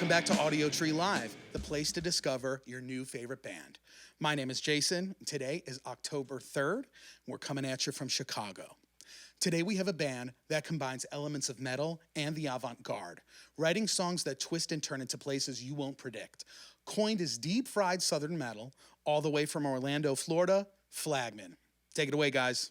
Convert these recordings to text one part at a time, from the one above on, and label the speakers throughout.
Speaker 1: Welcome back to Audiotree Live, the place to discover your new favorite band. My name is Jason. Today is October 3rd. We're coming at you from Chicago. Today we have a band that combines elements of metal and the avant-garde, writing songs that twist and turn into places you won't predict. Coined as deep-fried southern metal, all the way from Orlando, Florida, Flagman. Take it away, guys.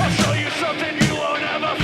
Speaker 2: I'll show you something you won't ever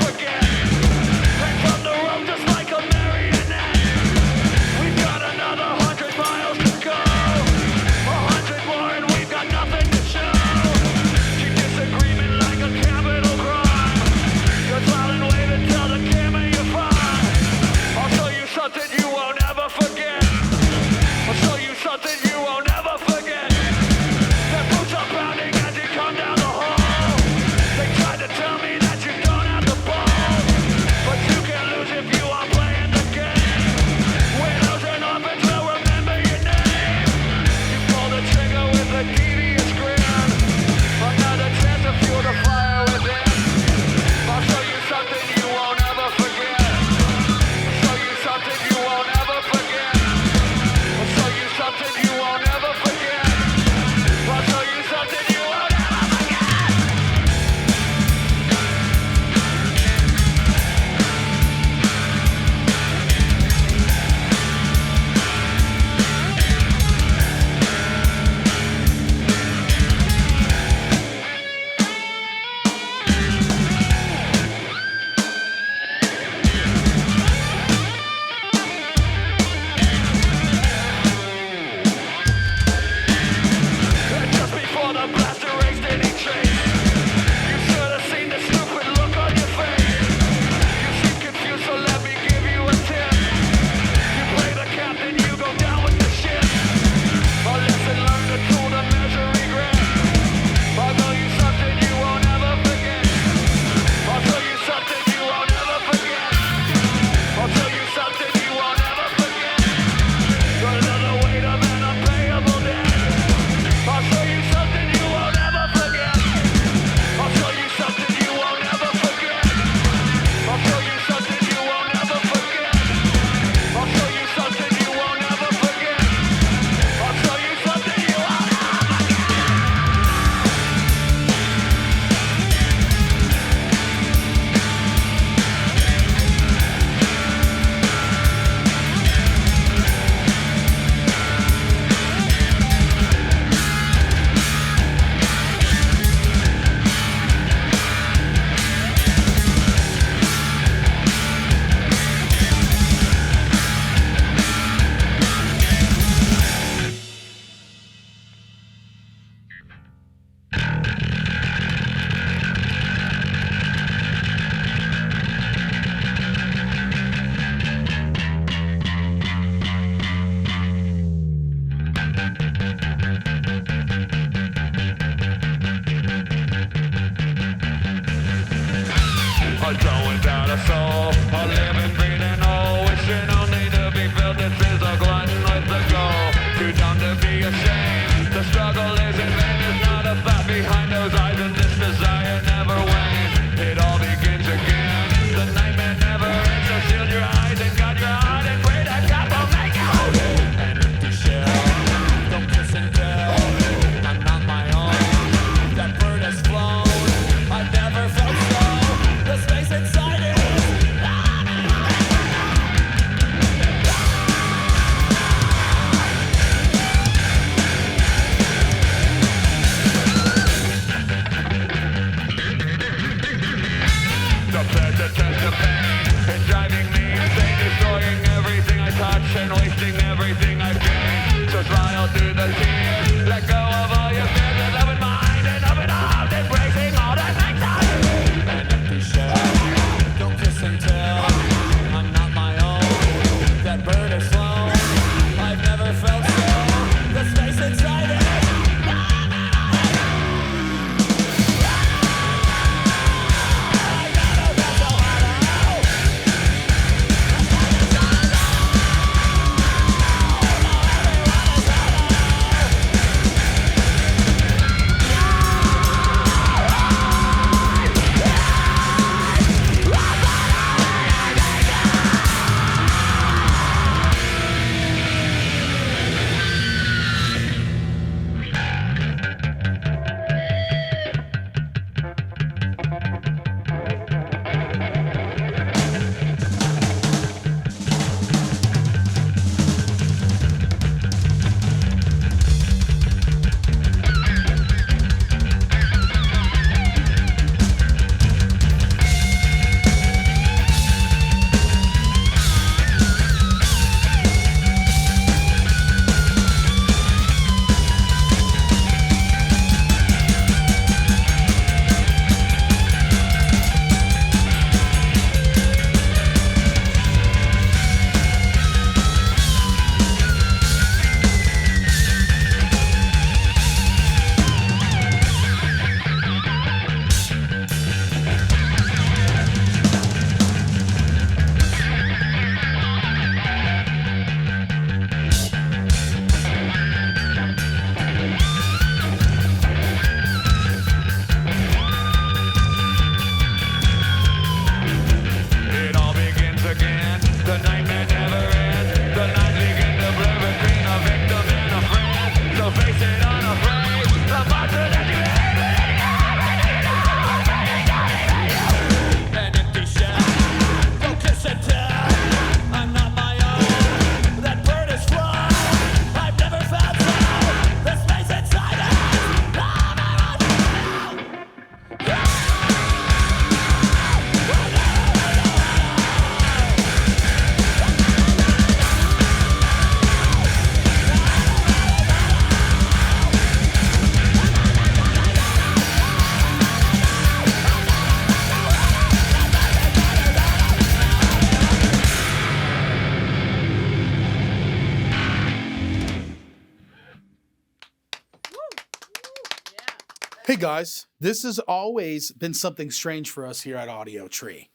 Speaker 1: Hey guys, this has always been something strange for us here at Audiotree.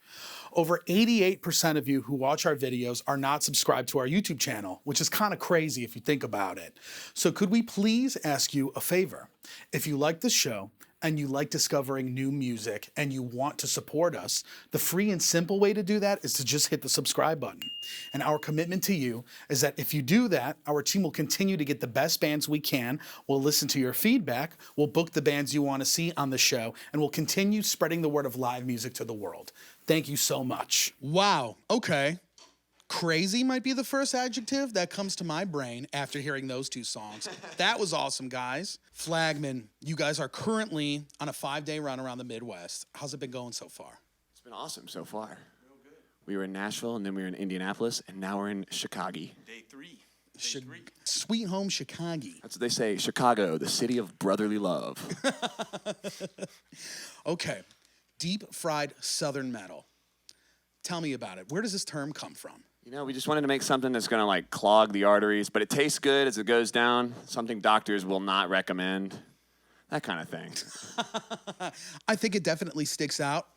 Speaker 1: Over 88% of you who watch our videos are not subscribed to our YouTube channel, which is kind of crazy if you think about it. So could we please ask you a favor? If you like the show and you like discovering new music and you want to support us, the free and simple way to do that is to just hit the subscribe button. And our commitment to you is that if you do that, our team will continue to get the best bands we can. We'll listen to your feedback. We'll book the bands you want to see on the show, and we'll continue spreading the word of live music to the world. Thank you so much. Wow. Okay. Crazy might be the first adjective that comes to my brain after hearing those two songs. That was awesome, guys. Flagman, you guys are currently on a 5-day run around the Midwest. How's it been going so far?
Speaker 2: It's been awesome so far. Real good. We were in Nashville, and then we were in Indianapolis, and now we're in Chicago.
Speaker 3: Day three.
Speaker 1: Sweet home Chicago.
Speaker 2: That's what they say, Chicago, the city of brotherly love.
Speaker 1: Okay, deep fried Southern metal. Tell me about it. Where does this term come from?
Speaker 2: You know, we just wanted to make something that's going to, like, clog the arteries, but it tastes good as it goes down, something doctors will not recommend, that kind of thing.
Speaker 1: I think it definitely sticks out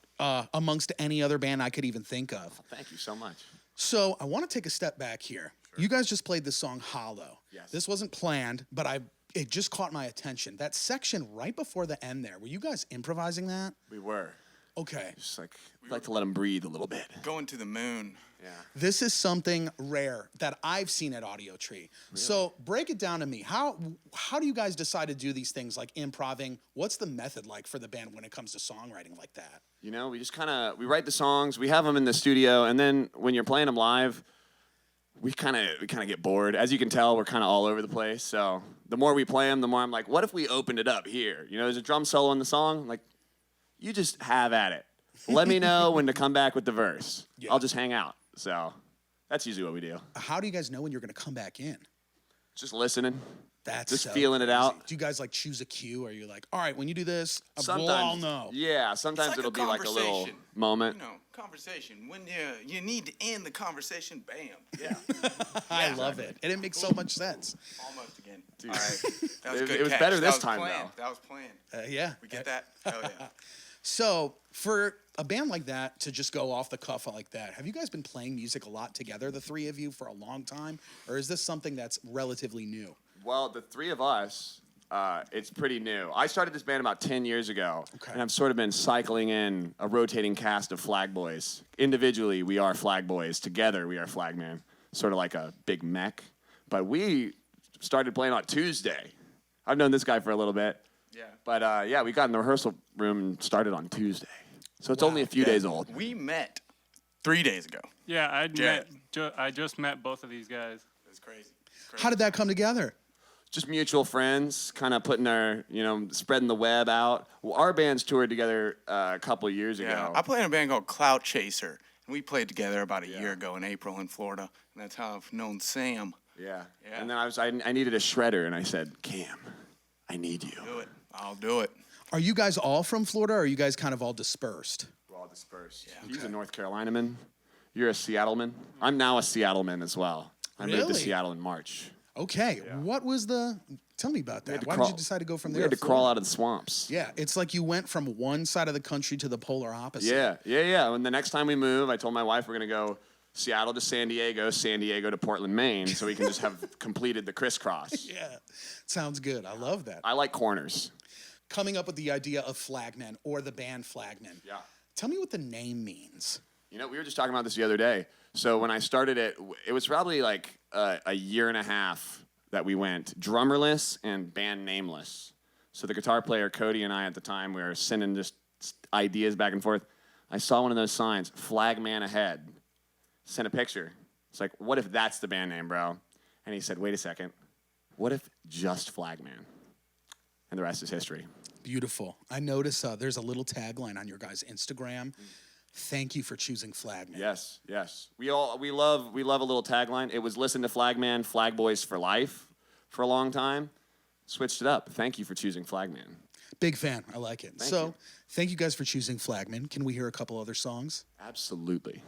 Speaker 1: amongst any other band I could even think of.
Speaker 2: Oh, thank you so much.
Speaker 1: So I want to take a step back here. Sure. You guys just played the song Hollow.
Speaker 2: Yes.
Speaker 1: This wasn't planned, but it just caught my attention. That section right before the end there, were you guys improvising that?
Speaker 2: We were.
Speaker 1: Okay.
Speaker 2: Just like to let them breathe a little bit.
Speaker 3: Going to the moon.
Speaker 2: Yeah.
Speaker 1: This is something rare that I've seen at Audiotree. Really? So break it down to me. How do you guys decide to do these things like improving? What's the method like for the band when it comes to songwriting like that?
Speaker 2: You know, we just we write the songs, we have them in the studio, and then when you're playing them live, we kind of get bored. As you can tell, we're kind of all over the place. So the more we play them, the more I'm like, what if we opened it up here? You know, there's a drum solo in the song. Like, you just have at it. Let me know when to come back with the verse. Yeah. I'll just hang out. So that's usually what we do.
Speaker 1: How do you guys know when you're going to come back in?
Speaker 2: Just listening.
Speaker 1: That's
Speaker 2: just
Speaker 1: so
Speaker 2: feeling
Speaker 1: crazy.
Speaker 2: it out.
Speaker 1: Do you guys like choose a cue, or are you like, all right, when you do this,
Speaker 2: sometimes,
Speaker 1: we'll all know?
Speaker 2: Yeah, sometimes
Speaker 3: like
Speaker 2: it'll be like a little moment.
Speaker 3: You know, conversation. When you need to end the conversation, bam. Yeah.
Speaker 1: I love it. And it makes so much sense.
Speaker 3: Almost again.
Speaker 2: Dude.
Speaker 3: All right. That was
Speaker 2: it
Speaker 3: good
Speaker 2: was
Speaker 3: catch.
Speaker 2: better this
Speaker 3: was
Speaker 2: time,
Speaker 3: planned.
Speaker 2: though.
Speaker 3: That was planned.
Speaker 1: Yeah.
Speaker 3: We get that? Hell yeah.
Speaker 1: So for a band like that to just go off the cuff like that, have you guys been playing music a lot together, the three of you, for a long time? Or is this something that's relatively new?
Speaker 2: Well, the three of us, it's pretty new. I started this band about 10 years ago,
Speaker 1: okay.
Speaker 2: And I've sort of been cycling in a rotating cast of Flag Boys. Individually, we are Flag Boys. Together, we are Flagman, sort of like a big mech. But we started playing on Tuesday. I've known this guy for a little bit.
Speaker 3: Yeah.
Speaker 2: But, yeah, we got in the rehearsal room and started on Tuesday. So it's only a few days old.
Speaker 3: We met 3 days ago.
Speaker 4: Yeah, I just met both of these guys.
Speaker 3: That's crazy.
Speaker 1: How did that come together?
Speaker 2: Just mutual friends, kind of putting our, spreading the web out. Well, our bands toured together a couple of years ago.
Speaker 3: I played in a band called Clout Chaser, and we played together about a year ago in April in Florida, and that's how I've known Sam.
Speaker 2: Yeah. And then I needed a shredder, and I said, Cam, I need you.
Speaker 3: Do it. I'll do it.
Speaker 1: Are you guys all from Florida, or are you guys kind of all dispersed?
Speaker 2: We're all dispersed.
Speaker 3: Yeah.
Speaker 2: He's a North Carolina man. You're a Seattle man. I'm now a Seattle man as well. I moved to Seattle in March.
Speaker 1: Okay. Yeah. What was tell me about that. Why did you decide to go from there?
Speaker 2: We had to crawl out of the swamps.
Speaker 1: Yeah. It's like you went from one side of the country to the polar opposite.
Speaker 2: Yeah. And the next time we move, I told my wife we're going to go Seattle to San Diego to Portland, Maine, so we can just have completed the crisscross.
Speaker 1: Yeah. Sounds good. I love that.
Speaker 2: I like corners.
Speaker 1: Coming up with the idea of Flagman or the band Flagman.
Speaker 2: Yeah.
Speaker 1: Tell me what the name means.
Speaker 2: We were just talking about this the other day. So when I started it was probably like a year and a half that we went drummerless and band nameless. So the guitar player, Cody, and I at the time, we were sending just ideas back and forth. I saw one of those signs, Flagman ahead. Sent a picture. It's like, what if that's the band name, bro? And he said, wait a second. What if just Flagman? And the rest is history.
Speaker 1: Beautiful. I notice there's a little tagline on your guys' Instagram. Thank you for choosing Flagman.
Speaker 2: Yes. We love a little tagline. It was listen to Flagman, Flag Boys for life for a long time. Switched it up. Thank you for choosing Flagman.
Speaker 1: Big fan. I like it. Thank you guys for choosing Flagman. Can we hear a couple other songs?
Speaker 2: Absolutely.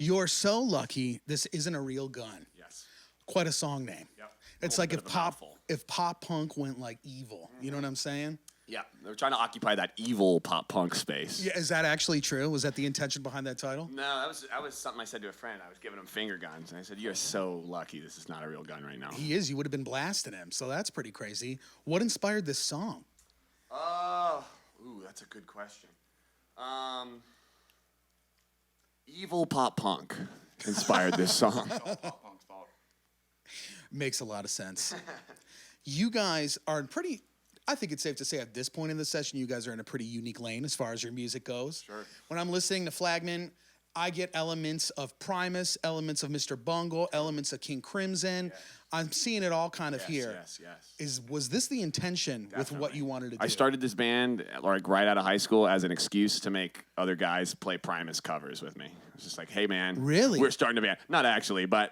Speaker 1: You're so lucky this isn't a real gun.
Speaker 2: Yes.
Speaker 1: Quite a song name.
Speaker 2: Yep.
Speaker 1: It's
Speaker 2: A
Speaker 1: like
Speaker 2: little
Speaker 1: if
Speaker 2: bit of a mouthful.
Speaker 1: pop punk went like evil. You know what I'm saying?
Speaker 2: Yeah, they were trying to occupy that evil pop punk space.
Speaker 1: Yeah, is that actually true? Was that the intention behind that title?
Speaker 2: No, that was something I said to a friend. I was giving him finger guns, and I said, "You're so lucky. This is not a real gun right now."
Speaker 1: He is. You would have been blasting him, so that's pretty crazy. What inspired this song?
Speaker 2: That's a good question. Evil pop punk inspired this song.
Speaker 3: Pop punk's fault.
Speaker 1: Makes a lot of sense. You guys are pretty. I think it's safe to say at this point in the session, you guys are in a pretty unique lane as far as your music goes.
Speaker 2: Sure.
Speaker 1: When I'm listening to Flagman, I get elements of Primus, elements of Mr. Bungle, elements of King Crimson.
Speaker 2: Yes.
Speaker 1: I'm seeing it all kind of here.
Speaker 2: Yes.
Speaker 1: Was this the intention with what
Speaker 2: Definitely.
Speaker 1: you wanted to do?
Speaker 2: I started this band like right out of high school as an excuse to make other guys play Primus covers with me. It's just like, hey man,
Speaker 1: Really?
Speaker 2: we're starting a band. Not actually, but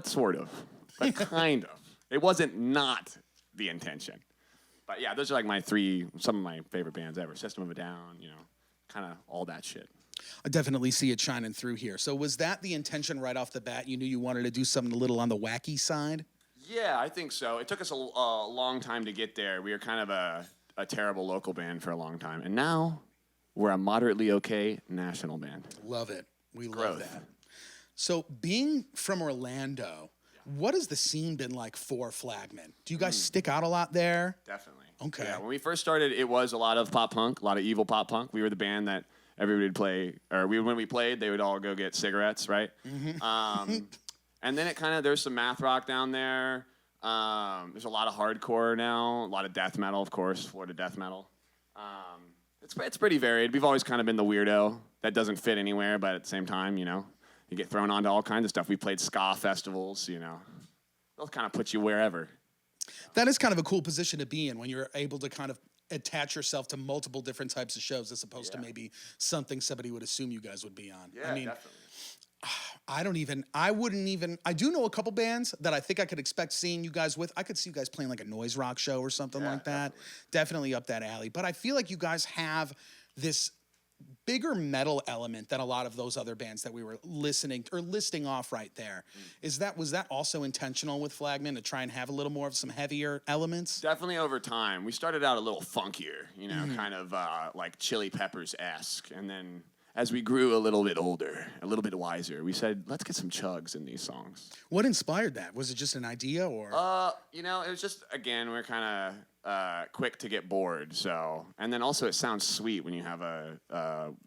Speaker 2: sort of, but kind of. It wasn't not the intention. But yeah, those are like some of my favorite bands ever. System of a Down, kind of all that shit.
Speaker 1: I definitely see it shining through here. So was that the intention right off the bat? You knew you wanted to do something a little on the wacky side?
Speaker 2: Yeah, I think so. It took us a long time to get there. We were kind of a terrible local band for a long time. And now we're a moderately okay national band.
Speaker 1: Love it. We love
Speaker 2: Growth.
Speaker 1: that. So being from Orlando, what has the scene been like for Flagman? Do you guys stick out a lot there?
Speaker 2: Definitely.
Speaker 1: Okay.
Speaker 2: Yeah, when we first started, it was a lot of pop punk, a lot of evil pop punk. We were the band that everybody would play, when we played, they would all go get cigarettes, right? Mm-hmm. And then there's some math rock down there. There's a lot of hardcore now, a lot of death metal, of course, Florida death metal. It's pretty varied. We've always kind of been the weirdo that doesn't fit anywhere, but at the same time, you get thrown onto all kinds of stuff. We played ska festivals, they'll kind of put you wherever.
Speaker 1: That is kind of a cool position to be in when you're able to kind of attach yourself to multiple different types of shows as opposed to maybe something somebody would assume you guys would be on.
Speaker 2: Yeah,
Speaker 1: I mean,
Speaker 2: definitely.
Speaker 1: I do know a couple bands that I think I could expect seeing you guys with. I could see you guys playing like a noise rock show or something like that. Definitely up that alley. But I feel like you guys have this bigger metal element than a lot of those other bands that we were listing off right there. Was that also intentional with Flagman to try and have a little more of some heavier elements?
Speaker 2: Definitely over time. We started out a little funkier, kind of like Chili Peppers-esque. And then as we grew a little bit older, a little bit wiser, we said, let's get some chugs in these songs.
Speaker 1: What inspired that? Was it just an idea or?
Speaker 2: It was just, again, we're kind of quick to get bored. So, and then also it sounds sweet when you have a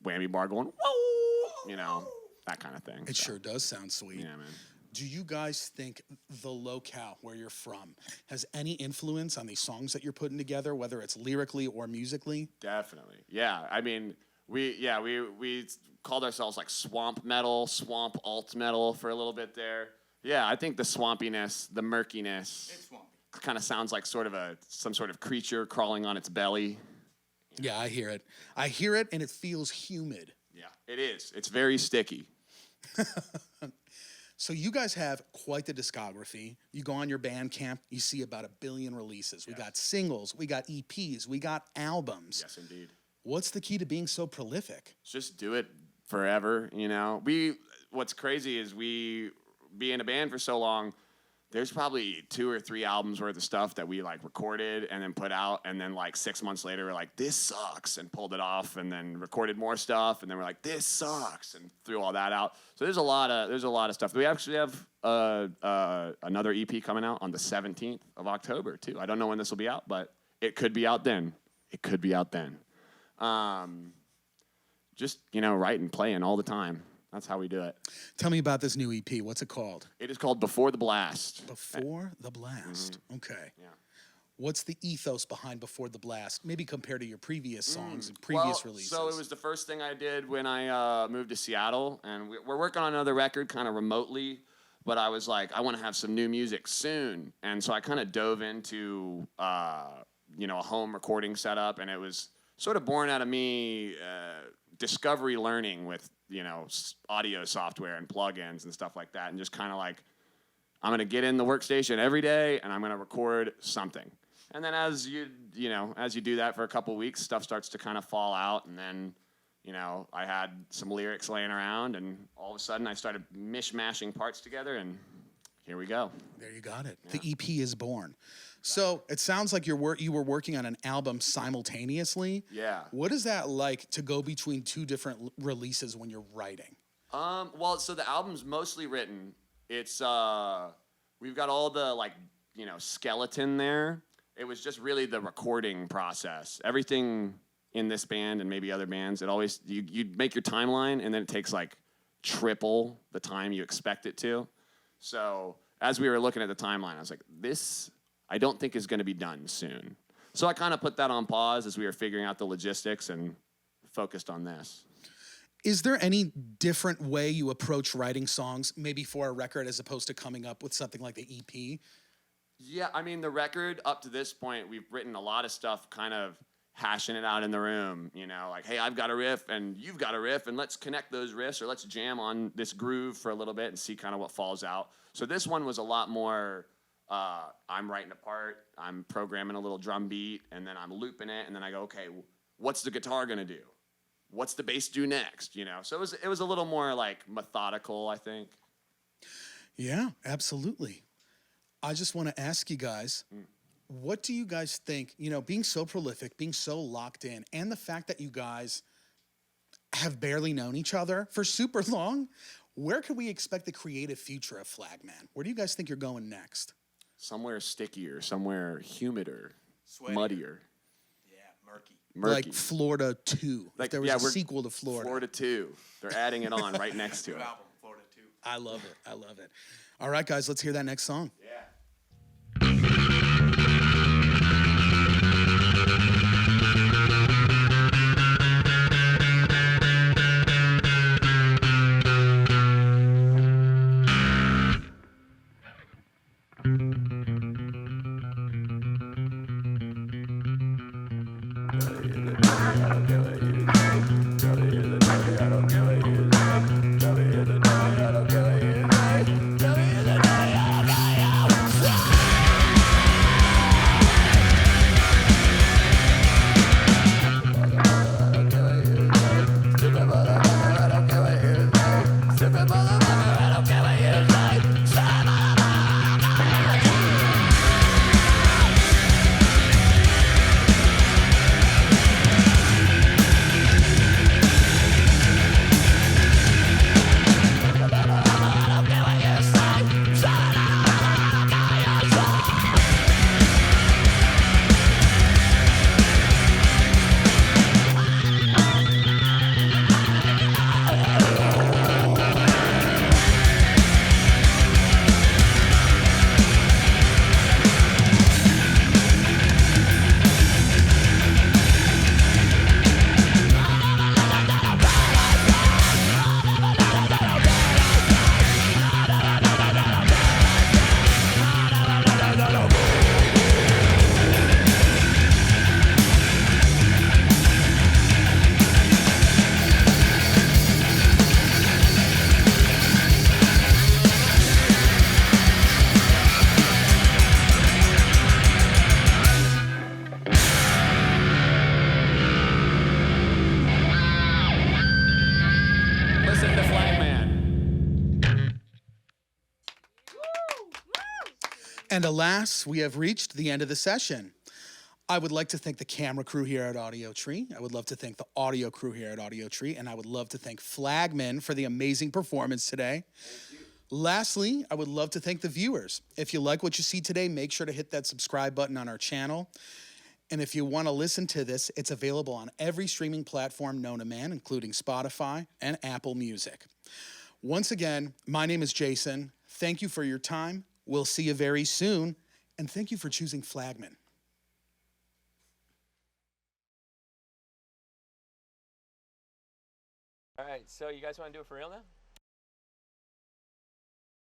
Speaker 2: whammy bar going, whoa, that kind of thing.
Speaker 1: It sure does sound sweet.
Speaker 2: Yeah, man.
Speaker 1: Do you guys think the locale where you're from has any influence on these songs that you're putting together, whether it's lyrically or musically?
Speaker 2: Definitely. Yeah. I mean, we called ourselves like swamp metal, swamp alt metal for a little bit there. Yeah, I think the swampiness, the murkiness,
Speaker 3: It's swampy.
Speaker 2: kind of sounds like some sort of creature crawling on its belly.
Speaker 1: Yeah, I hear it. I hear it, and it feels humid.
Speaker 2: Yeah, it is. It's very sticky.
Speaker 1: So you guys have quite the discography. You go on your Bandcamp, you see about 1 billion releases. We got singles, we got EPs, we got albums.
Speaker 2: Yes, indeed.
Speaker 1: What's the key to being so prolific?
Speaker 2: Just do it forever, What's crazy is we being a band for so long, there's probably 2 or 3 albums worth of stuff that we like recorded and then put out, and then like 6 months later we're like, this sucks, and pulled it off, and then recorded more stuff, and then we're like, this sucks, and threw all that out. So there's a lot of stuff. We actually have another EP coming out on the 17th of October too. I don't know when this will be out, but it could be out then. Just writing, playing all the time. That's how we do it.
Speaker 1: Tell me about this new EP. What's it called?
Speaker 2: It is called Before the Blast.
Speaker 1: Before the Blast. Okay.
Speaker 2: Yeah.
Speaker 1: What's the ethos behind Before the Blast? Maybe compared to your previous songs and previous releases.
Speaker 2: So it was the first thing I did when I moved to Seattle, and we're working on another record kind of remotely, but I was like, I want to have some new music soon. And so I kind of dove into, a home recording setup, and it was sort of born out of me discovery learning with, audio software and plugins and stuff like that, and just kind of like, I'm going to get in the workstation every day, and I'm going to record something. And then as you do that for a couple weeks, stuff starts to kind of fall out, and then You know, I had some lyrics laying around, and all of a sudden I started mishmashing parts together, and here we go.
Speaker 1: There you got it. Yeah. The EP is born. So it sounds like you were working on an album simultaneously.
Speaker 2: Yeah.
Speaker 1: What is that like to go between two different releases when you're writing?
Speaker 2: Well, so the album's mostly written. It's we've got all the skeleton there. It was just really the recording process. Everything in this band and maybe other bands, it always you make your timeline and then it takes like triple the time you expect it to. So as we were looking at the timeline, I was like, this I don't think is going to be done soon. So I kind of put that on pause as we were figuring out the logistics and focused on this.
Speaker 1: Is there any different way you approach writing songs, maybe for a record, as opposed to coming up with something like the EP?
Speaker 2: Yeah, I mean, the record up to this point, we've written a lot of stuff kind of hashing it out in the room, you know, like, hey, I've got a riff and you've got a riff and let's connect those riffs or let's jam on this groove for a little bit and see kind of what falls out. So this one was a lot more, I'm writing a part, I'm programming a little drum beat, and then I'm looping it, and then I go, okay, what's the guitar gonna do? What's the bass do next, you know? So it was a little more like methodical, I think.
Speaker 1: Yeah, absolutely. I just want to ask you guys, what do you guys think, you know, being so prolific, being so locked in, and the fact that you guys have barely known each other for super long, where can we expect the creative future of Flagman? Where do you guys think you're going next?
Speaker 2: Somewhere stickier, somewhere humider,
Speaker 3: Sweatier.
Speaker 2: muddier.
Speaker 3: Yeah, murky.
Speaker 2: Murky.
Speaker 1: Like Florida 2.
Speaker 2: Like,
Speaker 1: If there was
Speaker 2: yeah,
Speaker 1: a
Speaker 2: we're-
Speaker 1: sequel to Florida.
Speaker 2: Florida 2. They're adding it on right next to
Speaker 3: New
Speaker 2: it.
Speaker 3: album, Florida 2.
Speaker 1: I love it. I love it. All right, guys, let's hear that next song.
Speaker 2: Yeah.
Speaker 1: And alas, we have reached the end of the session. I would like to thank the camera crew here at Audiotree. I would love to thank the audio crew here at Audiotree. And I would love to thank Flagman for the amazing performance today. Lastly, I would love to thank the viewers. If you like what you see today, make sure to hit that subscribe button on our channel. And if you want to listen to this, it's available on every streaming platform known to man, including Spotify and Apple Music. Once again, my name is Jason. Thank you for your time. We'll see you very soon. And thank you for choosing Flagman.
Speaker 5: All right, so you guys want to do it for real now?